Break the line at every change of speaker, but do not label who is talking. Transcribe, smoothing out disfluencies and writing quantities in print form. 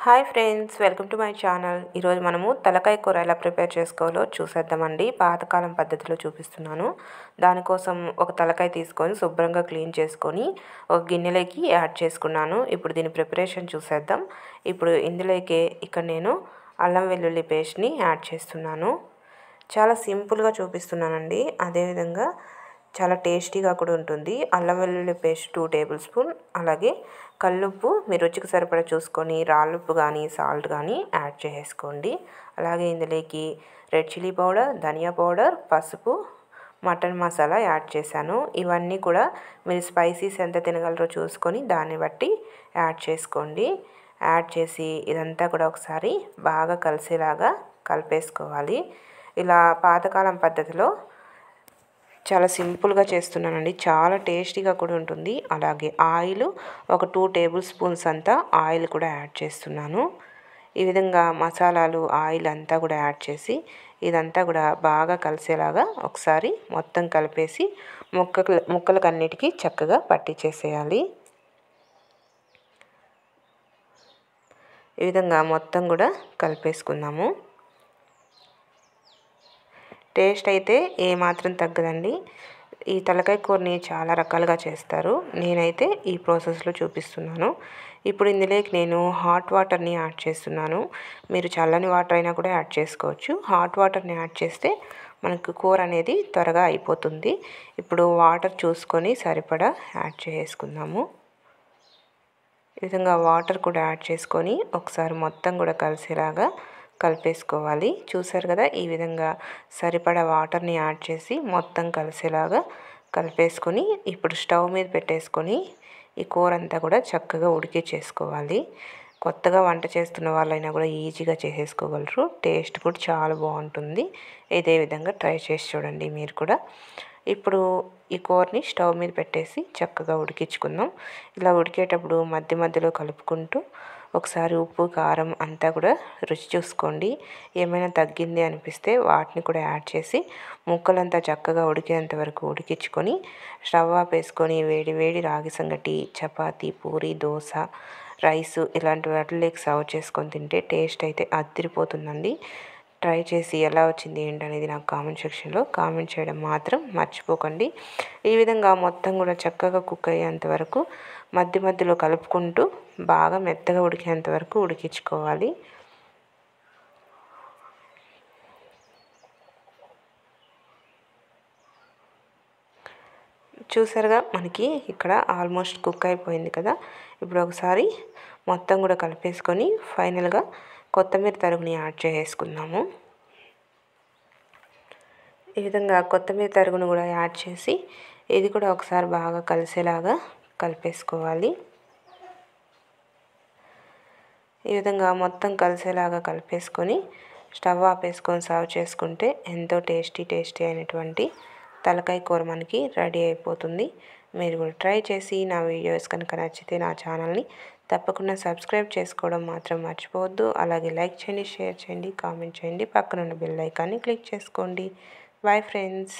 Hi friends, welcome to my channel. ఈరోజు మనము తలకాయ కూర ఎలా ప్రిపేర్ చేసుకోవాలో చూసేద్దామండి. పాతకాలం పద్ధతిలో చూపిస్తున్నాను. దానికోసం ఒక తలకాయ తీసుకొని శుభ్రంగా క్లీన్ చేసుకొని ఒక గిన్నెలోకి యాడ్ చేసుకున్నాను. ఇప్పుడు దీని ప్రిపరేషన్ చూసేద్దాం. ఇప్పుడు ఇందులోకి ఇక్కడ నేను అల్లం వెల్లుల్లి పేస్ట్ని యాడ్ చేస్తున్నాను. చాలా సింపుల్గా చూపిస్తున్నానండి. అదేవిధంగా చాలా టేస్టీగా కూడా ఉంటుంది. అల్లం వెల్లుల్లి పేస్ట్ 2 టేబుల్ స్పూన్, అలాగే కల్లుప్పు మీ రుచికి సరిపడా చూసుకొని రాళ్ళుప్పు కానీ సాల్ట్ కానీ యాడ్ చేసుకోండి. అలాగే ఇందులోకి రెడ్ చిల్లీ పౌడర్, ధనియా పౌడర్, పసుపు, మటన్ మసాలా యాడ్ చేశాను. ఇవన్నీ కూడా మీరు స్పైసీస్ ఎంత తినగలరో చూసుకొని దాన్ని బట్టి యాడ్ చేసుకోండి. యాడ్ చేసి ఇదంతా కూడా ఒకసారి బాగా కలిసేలాగా కలిపేసుకోవాలి. ఇలా పాతకాలం పద్ధతిలో చాలా సింపుల్గా చేస్తున్నానండి. చాలా టేస్టీగా కూడా ఉంటుంది. అలాగే ఆయిల్ ఒక 2 టేబుల్ స్పూన్స్ అంతా ఆయిల్ కూడా యాడ్ చేస్తున్నాను. ఈ విధంగా మసాలాలు ఆయిల్ అంతా కూడా యాడ్ చేసి ఇదంతా కూడా బాగా కలిసేలాగా ఒకసారి మొత్తం కలిపేసి ముక్కలకు అన్నిటికీ చక్కగా పట్టించేసేయాలి. ఈ విధంగా మొత్తం కూడా కలిపేసుకుందాము. టేస్ట్ అయితే ఏమాత్రం తగ్గదండి. ఈ తలకాయ కూరని చాలా రకాలుగా చేస్తారు. నేనైతే ఈ ప్రాసెస్లో చూపిస్తున్నాను. ఇప్పుడు ఇందులోకి నేను హాట్ వాటర్ని యాడ్ చేస్తున్నాను. మీరు చల్లని వాటర్ అయినా కూడా యాడ్ చేసుకోవచ్చు. హాట్ వాటర్ని యాడ్ చేస్తే మనకు కూర అనేది త్వరగా అయిపోతుంది. ఇప్పుడు వాటర్ చూసుకొని సరిపడా యాడ్ చేసుకుందాము. ఈ విధంగా వాటర్ కూడా యాడ్ చేసుకొని ఒకసారి మొత్తం కూడా కలిసేలాగా కలిపేసుకోవాలి. చూసారు కదా, ఈ విధంగా సరిపడా వాటర్ని యాడ్ చేసి మొత్తం కలిసేలాగా కలిపేసుకొని ఇప్పుడు స్టవ్ మీద పెట్టేసుకొని ఈ కూర అంతా కూడా చక్కగా ఉడికించేసుకోవాలి. కొత్తగా వంట చేస్తున్న వాళ్ళైనా కూడా ఈజీగా చేసేసుకోగలరు. టేస్ట్ కూడా చాలా బాగుంటుంది. ఇదే విధంగా ట్రై చేసి చూడండి మీరు కూడా. ఇప్పుడు ఈ కూరని స్టవ్ మీద పెట్టేసి చక్కగా ఉడికించుకుందాం. ఇలా ఉడికేటప్పుడు మధ్య మధ్యలో కలుపుకుంటూ ఒకసారి ఉప్పు కారం అంతా కూడా రుచి చూసుకోండి. ఏమైనా తగ్గింది అనిపిస్తే వాటిని కూడా యాడ్ చేసి ముక్కలంతా చక్కగా ఉడికేంత వరకు ఉడికించుకొని స్టవ్ ఆపేసుకొని వేడి వేడి రాగి సంగటి, చపాతీ, పూరి, దోశ, రైస్ ఇలాంటి వాటిలోకి సర్వ్ చేసుకొని తింటే టేస్ట్ అయితే అదిరిపోతుందండి. ట్రై చేసి ఎలా వచ్చింది ఏంటనేది నాకు కామెంట్ సెక్షన్లో కామెంట్ చేయడం మాత్రం మర్చిపోకండి. ఈ విధంగా మొత్తం కూడా చక్కగా కుక్ అయ్యేంత వరకు మధ్య మధ్యలో కలుపుకుంటూ బాగా మెత్తగా ఉడికేంత వరకు ఉడికించుకోవాలి. చూసారుగా, మనకి ఇక్కడ ఆల్మోస్ట్ కుక్ అయిపోయింది కదా. ఇప్పుడు ఒకసారి మొత్తం కూడా కలిపేసుకొని ఫైనల్గా కొత్తిమీర తరుగుని యాడ్ చేసుకుందాము. ఈ విధంగా కొత్తిమీర తరుగును కూడా యాడ్ చేసి ఇది కూడా ఒకసారి బాగా కలిసేలాగా కలిపేసుకోవాలి. ఈ విధంగా మొత్తం కలిసేలాగా కలిపేసుకొని స్టవ్ ఆపేసుకొని సర్వ్ చేసుకుంటే ఎంతో టేస్టీ అయినటువంటి తలకాయ కూర మనకి రెడీ అయిపోతుంది. మీరు కూడా ట్రై చేసి నా వీడియోస్ కనుక నచ్చితే నా ఛానల్ని తప్పకుండా సబ్స్క్రైబ్ చేసుకోవడం మాత్రం మర్చిపోవద్దు. అలాగే లైక్ చేయండి, షేర్ చేయండి, కామెంట్ చేయండి, పక్కన ఉన్న బెల్ ఐకాన్ని క్లిక్ చేసుకోండి. Bye friends.